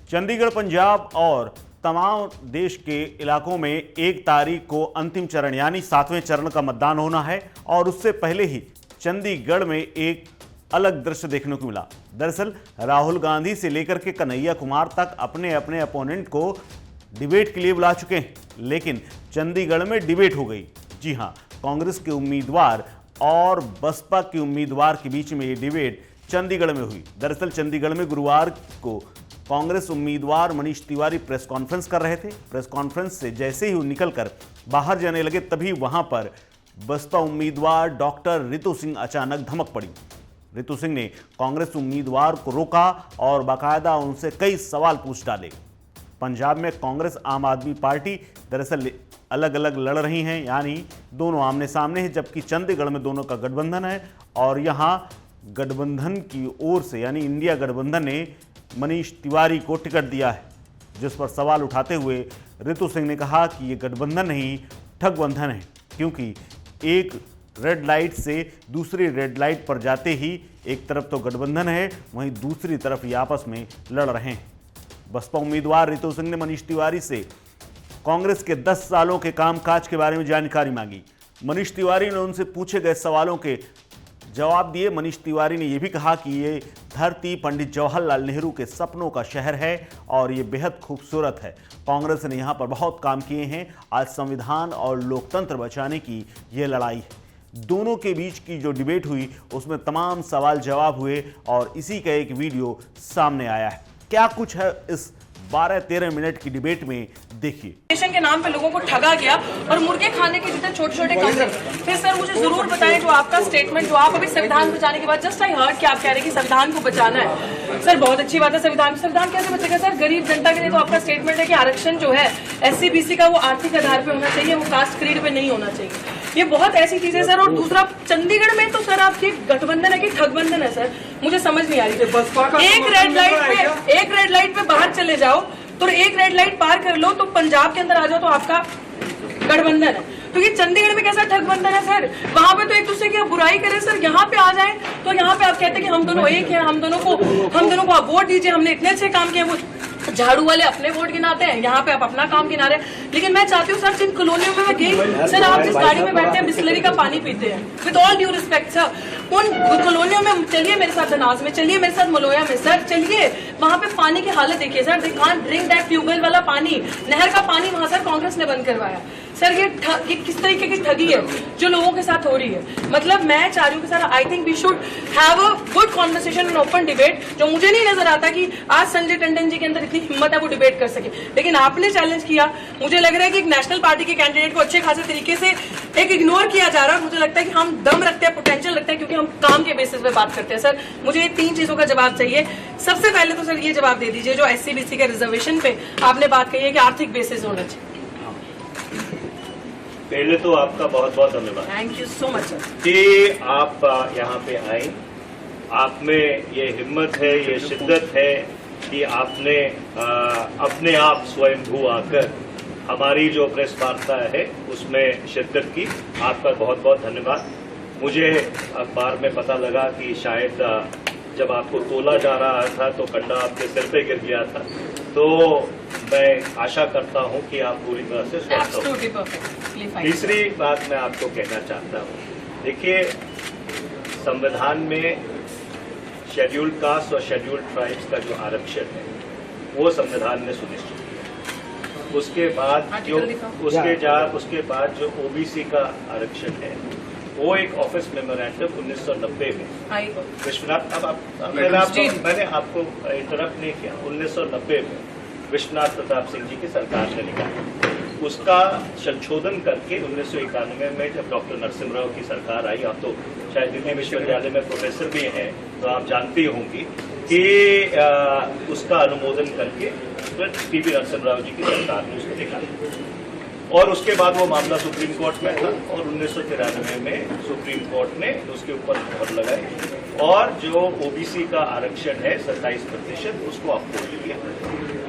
चंडीगढ़, पंजाब और तमाम देश के इलाकों में 1 तारीख को अंतिम चरण यानी 7वें चरण का मतदान होना है और उससे पहले ही चंडीगढ़ में एक अलग दृश्य देखने को मिला। दरअसल राहुल गांधी से लेकर के कन्हैया कुमार तक अपने अपने अपोनेंट को डिबेट के लिए बुला चुके हैं, लेकिन चंडीगढ़ में डिबेट हो गई। जी हां, कांग्रेस के उम्मीदवार और बसपा के उम्मीदवार के बीच में ये डिबेट चंडीगढ़ में हुई। दरअसल चंडीगढ़ में गुरुवार को कांग्रेस उम्मीदवार मनीष तिवारी प्रेस कॉन्फ्रेंस कर रहे थे। प्रेस कॉन्फ्रेंस से जैसे ही वो निकलकर बाहर जाने लगे तभी वहां पर बसपा उम्मीदवार डॉक्टर रितु सिंह अचानक धमक पड़ी। रितु सिंह ने कांग्रेस उम्मीदवार को रोका और बाकायदा उनसे कई सवाल पूछ डाले। पंजाब में कांग्रेस आम आदमी पार्टी दरअसल अलग अलग लड़ रही हैं, यानी दोनों आमने सामने हैं, जबकि चंडीगढ़ में दोनों का गठबंधन है और यहां गठबंधन की ओर से यानी इंडिया गठबंधन ने मनीष तिवारी को टिकट दिया है, जिस पर सवाल उठाते हुए रितु सिंह ने कहा कि ये गठबंधन नहीं ठगबंधन है, क्योंकि एक रेड लाइट से दूसरी रेड लाइट पर जाते ही एक तरफ तो गठबंधन है, वहीं दूसरी तरफ ये आपस में लड़ रहे हैं। बसपा उम्मीदवार रितु सिंह ने मनीष तिवारी से कांग्रेस के 10 सालों के कामकाज के बारे में जानकारी मांगी। मनीष तिवारी ने उनसे पूछे गए सवालों के जवाब दिए। मनीष तिवारी ने यह भी कहा कि ये धरती पंडित जवाहरलाल नेहरू के सपनों का शहर है और ये बेहद खूबसूरत है। कांग्रेस ने यहाँ पर बहुत काम किए हैं। आज संविधान और लोकतंत्र बचाने की ये लड़ाई है। दोनों के बीच की जो डिबेट हुई उसमें तमाम सवाल जवाब हुए और इसी का एक वीडियो सामने आया है। क्या कुछ है इस 12-13 मिनट की डिबेट में, देखिए। नेशन के नाम पे लोगों को ठगा गया और मुर्गे खाने के जितने छोटे छोटे कमरे। फिर सर मुझे जरूर बताएं जो आपका स्टेटमेंट जो आप अभी संविधान बचाने के बाद जस्ट आई हर्ड कि आप कह रहे हैं कि संविधान को बचाना है। सर बहुत अच्छी बात है, संविधान कैसे बचेगा सर? गरीब जनता के लिए तो आपका स्टेटमेंट है कि आरक्षण जो है SC BC का वो आर्थिक आधार पे होना चाहिए, वो कास्ट क्रीड पे नहीं होना चाहिए। ये बहुत ऐसी चीजें सर। और दूसरा, चंडीगढ़ में तो सर आपकी गठबंधन है कि ठगबंधन है सर, मुझे समझ नहीं आ रही। एक रेड लाइट पे बाहर चले जाओ तो एक रेड लाइट पार कर लो तो पंजाब के अंदर आ जाओ तो आपका गठबंधन है। तो ये चंडीगढ़ में कैसा ठगबंधन है सर? वहां पे तो एक दूसरे की बुराई करें सर, यहाँ पे आ जाए तो यहाँ पे आप कहते हैं कि हम दोनों एक हैं, हम दोनों को आप वोट दीजिए, हमने इतने अच्छे काम किए। वो झाड़ू वाले अपने वोट गिनाते हैं, यहाँ पे आप अपना काम गिना रहे हैं। लेकिन मैं चाहती हूँ सर, जिन कॉलोनियों में मैं गई सर, आप जिस गाड़ी में बैठते हैं बिस्लरी का पानी पीते हैं, with all due respect sir, उन कॉलोनियों में चलिए मेरे साथ धनास में, चलिए मेरे साथ मलोया में सर, चलिए वहां पे पानी की हालत देखिए sir. They can't drink that tubewell वाला पानी, नहर का पानी वहां सर कांग्रेस ने बंद करवाया। सर ये किस तरीके की ठगी है जो लोगों के साथ हो रही है? मतलब मैं चाह रही हूँ कि sir I think we should have a good conversation and open debate. जो मुझे नहीं नजर आता कि आज संजय टंडन जी के अंदर इतनी हिम्मत है वो डिबेट कर सके, लेकिन आपने चैलेंज किया। मुझे लग रहा है कि एक नेशनल पार्टी के कैंडिडेट को अच्छे खासे तरीके से एक इग्नोर किया जा रहा है। मुझे लगता है कि हम दम रखते हैं, पोटेंशियल रखते हैं, क्योंकि हम काम के बेसिस पे बात करते हैं। सर मुझे ये 3 चीजों का जवाब चाहिए। सबसे पहले तो सर ये जवाब दे दीजिए, जो SC BC के रिजर्वेशन पे आपने बात कही है कि आर्थिक बेसिस होना चाहिए। पहले तो आपका बहुत बहुत धन्यवाद, thank you so much sir, कि आप यहाँ पे आए। आप में ये हिम्मत है, ये शिद्दत है कि आपने अपने आप स्वयंभू आकर हमारी जो प्रेस वार्ता है उसमें शिरकत की। आपका बहुत बहुत धन्यवाद। मुझे अखबार में पता लगा कि शायद जब आपको तोला जा रहा था तो कंडा आपके सिर पे गिर गया था, तो मैं आशा करता हूं कि आप पूरी तरह से स्वस्थ हो। तीसरी बात मैं आपको कहना चाहता हूं, देखिए संविधान में शेड्यूल्ड कास्ट और शेड्यूल्ड ट्राइब्स का जो आरक्षण है वो संविधान ने सुनिश्चित किया। उसके बाद जो OBC का आरक्षण है वो एक ऑफिस मेमोरेंडम 1990 में विश्वनाथ, मैंने आपको इंटरप्ट नहीं किया, 1990 में विश्वनाथ प्रताप सिंह जी की सरकार ने निकाला। उसका संशोधन करके 1991 में जब डॉक्टर नरसिम्हा की सरकार आई, आप तो शायद दिल्ली विश्वविद्यालय में प्रोफेसर भी हैं तो आप जानती होंगी कि उसका अनुमोदन करके फिर PV नरसिम्हा जी की सरकार ने उसको निकाला और उसके बाद वो मामला सुप्रीम कोर्ट में था और 1993 में सुप्रीम कोर्ट ने उसके ऊपर मोहर लगाई और जो OBC का आरक्षण है 27% उसको अप्रूव किया।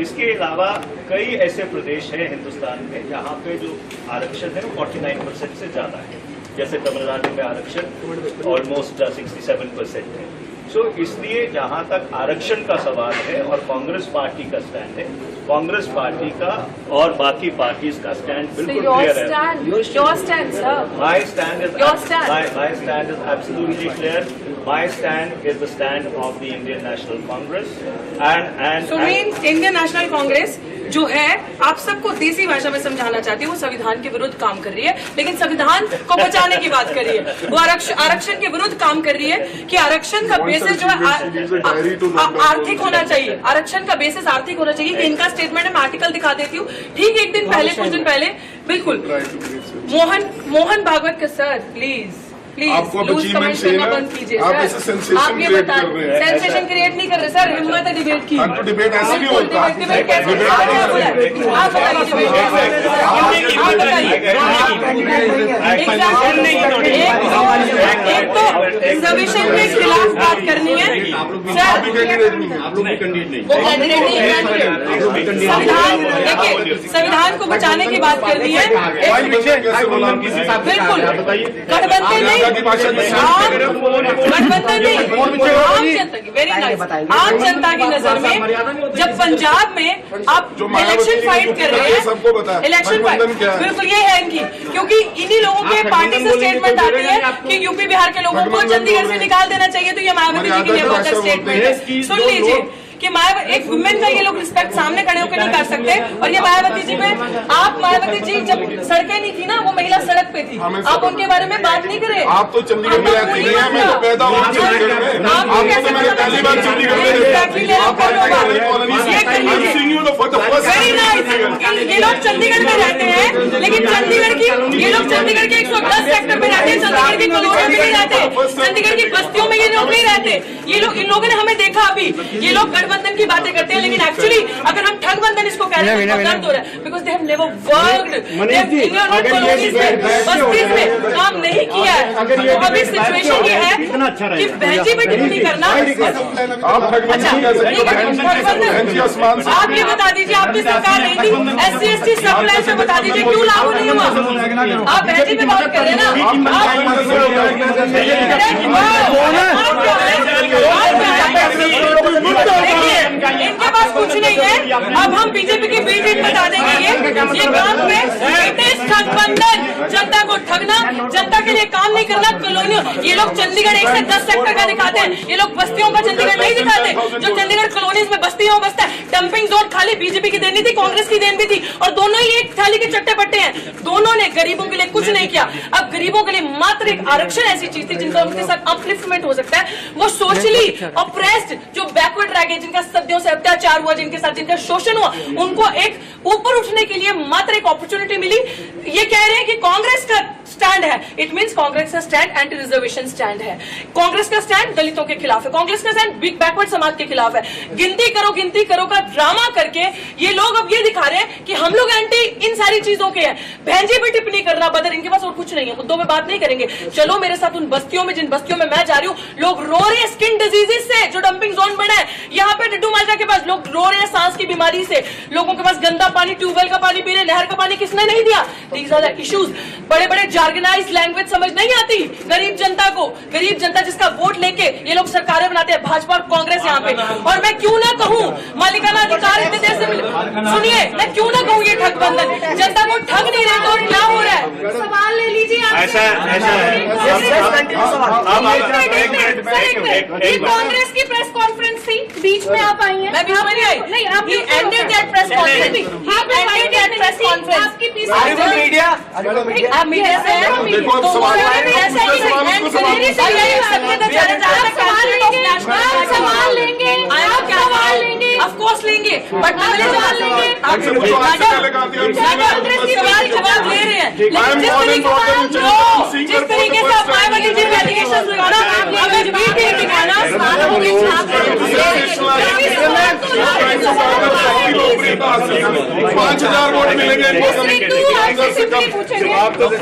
इसके अलावा कई ऐसे प्रदेश हैं हिंदुस्तान में जहाँ पे जो आरक्षण है वो 49% से ज्यादा है। जैसे तमिलनाडु में आरक्षण ऑलमोस्ट 67% है, सो इसलिए जहां तक आरक्षण का सवाल है और कांग्रेस पार्टी का स्टैंड है, कांग्रेस पार्टी का और बाकी पार्टीज का स्टैंड बिल्कुल क्लियर है। Your stand, sir. My stand is Your stand. my stand is absolutely clear. My stand is the stand of the Indian National Congress, and So means Indian National Congress जो है आप सबको देसी भाषा में समझाना चाहती है, वो संविधान के विरुद्ध काम कर रही है, लेकिन संविधान को बचाने की बात कर रही है। वो आरक्षण के विरुद्ध काम कर रही है कि आरक्षण का बेसिस जो है आर्थिक होना चाहिए, आरक्षण का बेसिस आर्थिक होना चाहिए। इनका स्टेटमेंट है, मैं आर्टिकल दिखा देती हूँ। ठीक एक दिन पहले, कुछ दिन पहले, बिल्कुल मोहन भागवत का सर प्लीज आपको लूज कमेंट करना बंद कीजिए आप सर। ऐसे सेंसेशन आप ये क्रिएट बताएं, कर रहे हैं। सेंसेशन क्रिएट नहीं कर रहे सर, हिम्मत है डिबेट की। तो डिबेट ऐसे नहीं होता। डिबेट कैसे आप बताइए, आप बताइए। एक तो रिजर्वेशन के खिलाफ बात करनी है सर, वो कैंडिडेट नहीं, संविधान देखिए, संविधान को बचाने की बात करनी है। बिल्कुल गठबंधन नहीं, गठबंधन नहीं, आम जनता की, वेरी नाइस, आम जनता की नजर में जब पंजाब में आप इलेक्शन फाइट कर रहे हैं, इलेक्शन फाइट बिल्कुल ये है इनकी, क्योंकि इन्हीं लोगों के पार्टी से स्टेटमेंट आती है कि यूपी बिहार के लोगों को चंडीगढ़ से निकाल देना चाहिए, तो ये मायावती जी के लिए बहुत स्टेटमेंट है। सुन लीजिए कि मायावती एक वुमेन का ये लोग रिस्पेक्ट सामने खड़े होकर नहीं कर सकते, और ये मायावती जी पे आप, मायावती जी जब सड़कें नहीं थी ना, वो महिला सड़क पे थी, आप उनके बारे में बात नहीं करें। आप तो चंडीगढ़ में रहती नहीं है, मैं तो पैदा हुआ चंडीगढ़ में। आपको तो मैंने पहली बार चंडीगढ़ में वेरी नाइस, ये लोग चंडीगढ़ में रहते हैं, लेकिन चंडीगढ़ की, ये लोग चंडीगढ़ के 110 सेक्टर में रहते हैं, चंडीगढ़ की कॉलोनी में नहीं रहते, चंडीगढ़ की बस्तियों में ये लोग नहीं रहते। ये लोग, इन लोगों ने हमें देखा अभी, ये लोग गठबंधन की बातें करते हैं, लेकिन एक्चुअली अगर हम ठगबंधन इसको कह रहे हैं तो दर्द हो रहा है, because they have never worked colonies में, बस्तीज में काम नहीं किया है। तो अभी सिचुएशन ये है कि बहनजी पे टिप्पणी करना, अच्छा ठीक है, आप ये बता दीजिए, आपकी सरकार नहीं थी, SC ST सब प्लान पे बता दीजिए क्यों लागू नहीं हुआ। आप बहनजी पे बात कर रहे हैं ना, इनके पास कुछ नहीं है। अब हम बीजेपी की बी टीम बता देंगे, ये काम पे ठगबंधन, जनता को ठगना, जनता के लिए काम नहीं करना, कॉलोनियों, ये लोग चंडीगढ़ 1 से 10 सेक्टर का दिखाते हैं, ये लोग बस्तियों का चंडीगढ़ नहीं दिखाते। जो चंडीगढ़ कॉलोनीज में बस्तियों में बसता है, डंपिंग जोन खाली बीजेपी की देनी थी, कांग्रेस की देन भी थी, और दोनों ही एक थाली के चट्टे पट्टे हैं। दोनों ने गरीबों के लिए कुछ नहीं किया। अब गरीबों के लिए मात्र एक आरक्षण ऐसी चीज थी जिनका उनके साथ अपलिफ्टमेंट हो सकता है। वो सोशली ऑप्रेस्ड, जो बैकवर्ड रह गए, जिनका सदियों से अत्याचार हुआ, जिनके साथ जिनका शोषण हुआ, उनको एक ऊपर उठने के लिए मात्र एक अपॉर्चुनिटी मिली। ये कह रहे हैं कि कांग्रेस का स्टैंड है, इट मींस कांग्रेस का स्टैंड एंटी रिजर्वेशन स्टैंड है, कांग्रेस का स्टैंड दलितों के खिलाफ है, कांग्रेस का स्टैंड बैकवर्ड समाज के खिलाफ है। गिनती करो का ड्रामा करके ये लोग अब ये दिखा रहे हैं कि हम लोग एंटी इन सारी चीजों के हैं। बहनजी पे टिप्पणी करना बदर, इनके पास और कुछ नहीं है, मुद्दों में बात नहीं करेंगे। चलो मेरे साथ उन बस्तियों में, जिन बस्तियों में मैं जा रही हूँ, लोग रो रहे हैं स्किन डिजीजेस से, जो डंपिंग जोन बना है यहाँ पे डड्डू माजरा के पास, लोग रो रहे हैं सांस की बीमारी से, लोगों के पास गंदा पानी, ट्यूबवेल का पानी पी रहे, नहर का पानी किसने नहीं दिया। These are the issues. बड़े बड़े जार्गनाइज्ड लैंग्वेज समझ नहीं आती गरीब जनता को, गरीब जनता जिसका वोट लेके ये लोग सरकारें बनाते हैं, भाजपा और कांग्रेस यहाँ पे। और मैं क्यों ना कहूँ मालिकाना अधिकार इतने देर से मिले, सुनिए, मैं क्यों ना कहूँ ये ठगबंधन, जनता को ठग नहीं रहे तो और क्या हो रहा है। सवाल ले लीजिए आप। ऐसा ये कांग्रेस की प्रेस कॉन्फ्रेंस थी, बीच में आप आई हैं, मैं बीच में नहीं आई, नहीं आप ended that press conference, ended that press conference, आपकी पीस मीडिया, आप मीडिया से हैं, तो ऐसा ही एंड करेंगे, सवाल लेंगे, आप सवाल लेंगे, ऑफ कोर्स लेंगे, बट पहले सवाल लेंगे, आप जवाब ले रहे हैं, लेकिन जिस तरीके से आप मायावती जी पे एलिगेशन लगाना, हमें बी टीम दिखाना, 5000 वोट मिलेंगे।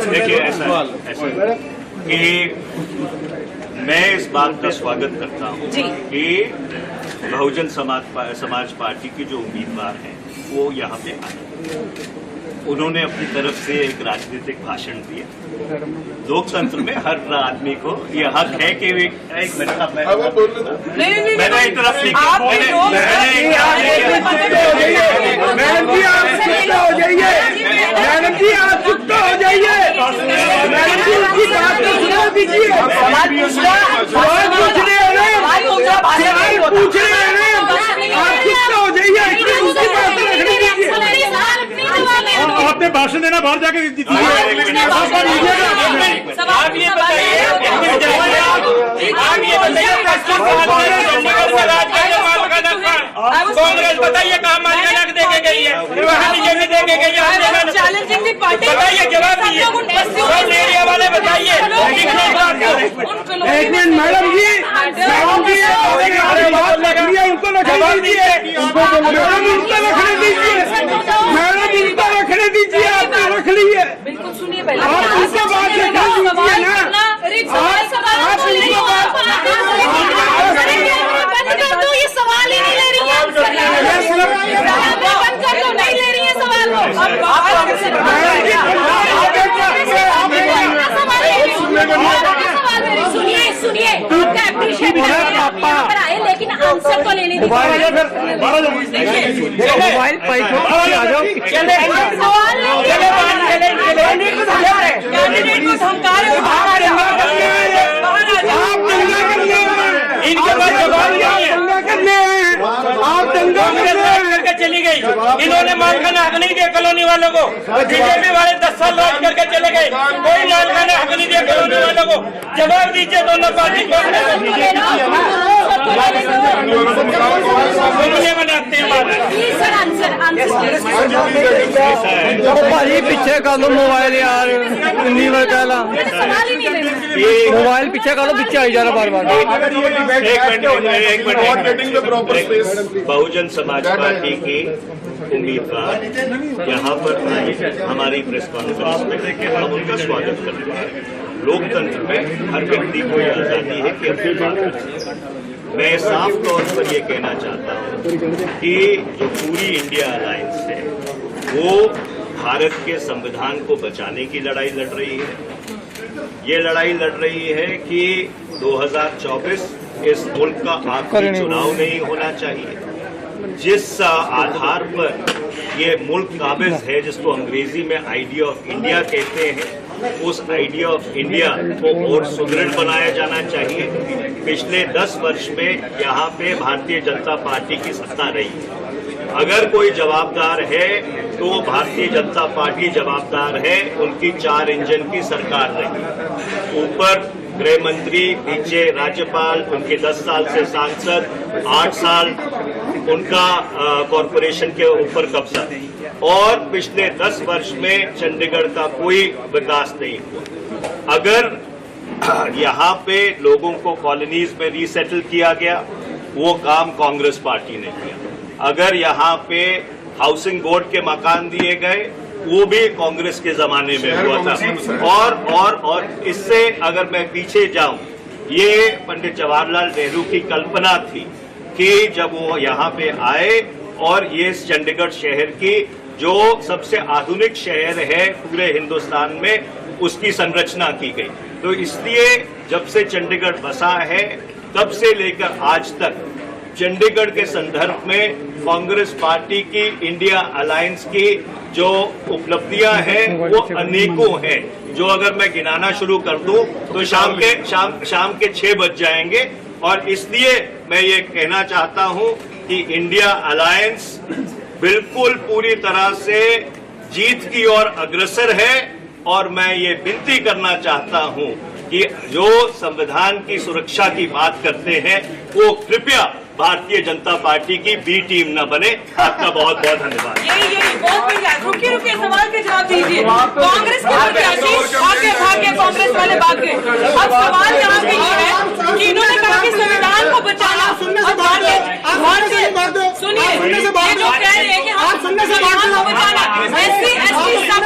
देखिए ऐसा कि मैं इस बात का स्वागत करता हूँ कि बहुजन समाज पार्टी के जो उम्मीदवार हैं वो यहाँ पे आए, उन्होंने अपनी तरफ से एक राजनीतिक भाषण दिया। लोकतंत्र में हर आदमी को ये हक है कि एक मिनट आप मैंने इंटरप्ट नहीं किया। मैडम जी आप चुप हो जाइए, मैडम जी आप चुप हो जाइए, मैडम जी उनकी बात को सुना दीजिए। सवाल पूछ रहे हैं, सवाल पूछ रहे हैं, आप चुप हो जाइए, उनकी बात को रखने दीजिए। आपने भाषण देना बाहर जाकर दीजिए। कांग्रेस बताइए कहाँ मालिकाना देके गई है, बीजेपी देके गई है, चैलेंजिंग पार्टी बताइए जवाब दीजिए, एरिया वाले बताइए। एक मिनट मैडम जी, उनको रखने दीजिए, मैडम उनको रखने दीजिए, मैडम उनको रखने दीजिए, आपने रख ली है। बिल्कुल सुनिए पहले आप उनसे बात रखने दीजिए ना, ये सवाल ही नहीं ले रही है, बंद कर दो, नहीं ले रही है सवाल सुनिए सुनिए, आपका एप्रिशिएट पर आए लेकिन आंसर तो लेने दीजिए। मोबाइल आ जाओ, कैंडिडेट को धमका रहे हो, बाहर आ जाओ, इनके पास जवाब नहीं है। आप दंगा करके चली गई, इन्होंने मालखाना हक नहीं दिया कॉलोनी वालों को। बीजेपी वाले 10 साल राज करके चले गए, कोई मालखाना हक नहीं दिया कॉलोनी वालों को। जवाब दीजिए दोनों पार्टी को, बनाते हैं भाई पीछे कर लो मोबाइल यार, मोबाइल पीछे कर लो, पीछे आई जा रहा बार बार। एक मिनट, बहुजन समाज पार्टी की उम्मीदवार यहाँ पर आई हमारी प्रेस कॉन्फ्रेंस में, हम उनका स्वागत करते हैं। लोकतंत्र में हर व्यक्ति को यह आजादी है कि अपनी बात रखे। मैं साफ तौर पर यह कहना चाहता हूँ कि जो पूरी इंडिया अलायंस है वो भारत के संविधान को बचाने की लड़ाई लड़ रही है। ये लड़ाई लड़ रही है कि 2024 इस मुल्क का आखिरी चुनाव नहीं होना चाहिए। जिस आधार पर ये मुल्क काबिज है, जिसको अंग्रेजी में आइडिया ऑफ इंडिया कहते हैं, उस आइडिया ऑफ इंडिया को और सुदृढ़ बनाया जाना चाहिए। पिछले 10 वर्ष में यहाँ पे भारतीय जनता पार्टी की सत्ता रही है। अगर कोई जवाबदार है तो भारतीय जनता पार्टी जवाबदार है, उनकी 4 इंजन की सरकार रही। ऊपर गृह मंत्री, नीचे राज्यपाल, उनके 10 साल से सांसद, 8 साल उनका कॉरपोरेशन के ऊपर कब्जा, और पिछले 10 वर्ष में चंडीगढ़ का कोई विकास नहीं हुआ। अगर यहाँ पे लोगों को कॉलोनीज में रीसेटल किया गया, वो काम कांग्रेस पार्टी ने किया। अगर यहाँ पे हाउसिंग बोर्ड के मकान दिए गए, वो भी कांग्रेस के जमाने में हुआ था। और इससे अगर मैं पीछे जाऊं, ये पंडित जवाहरलाल नेहरू की कल्पना थी कि जब वो यहाँ पे आए और ये चंडीगढ़ शहर की जो सबसे आधुनिक शहर है पूरे हिंदुस्तान में, उसकी संरचना की गई। तो इसलिए जब से चंडीगढ़ बसा है तब से लेकर आज तक चंडीगढ़ के संदर्भ में कांग्रेस पार्टी की, इंडिया अलायंस की जो उपलब्धियां हैं वो अनेकों हैं, जो अगर मैं गिनाना शुरू कर दूं तो शाम के 6 बज जाएंगे। और इसलिए मैं ये कहना चाहता हूं कि इंडिया अलायंस बिल्कुल पूरी तरह से जीत की ओर अग्रसर है। और मैं ये विनती करना चाहता हूं कि जो संविधान की सुरक्षा की बात करते हैं वो कृपया भारतीय जनता पार्टी की बी टीम न बने। आपका बहुत बहुत धन्यवाद। यही बहुत बढ़िया। रुकिए सवाल के जवाब दीजिए। कांग्रेस के भाग्य कांग्रेस वाले भाग्य। अब सवाल यहाँ पे ये है कि इन्होंने कहा कि संविधान को बचाना, सुनिए ये जो कह रहे हैं कि हम संविधान को बचाना, SC ST सब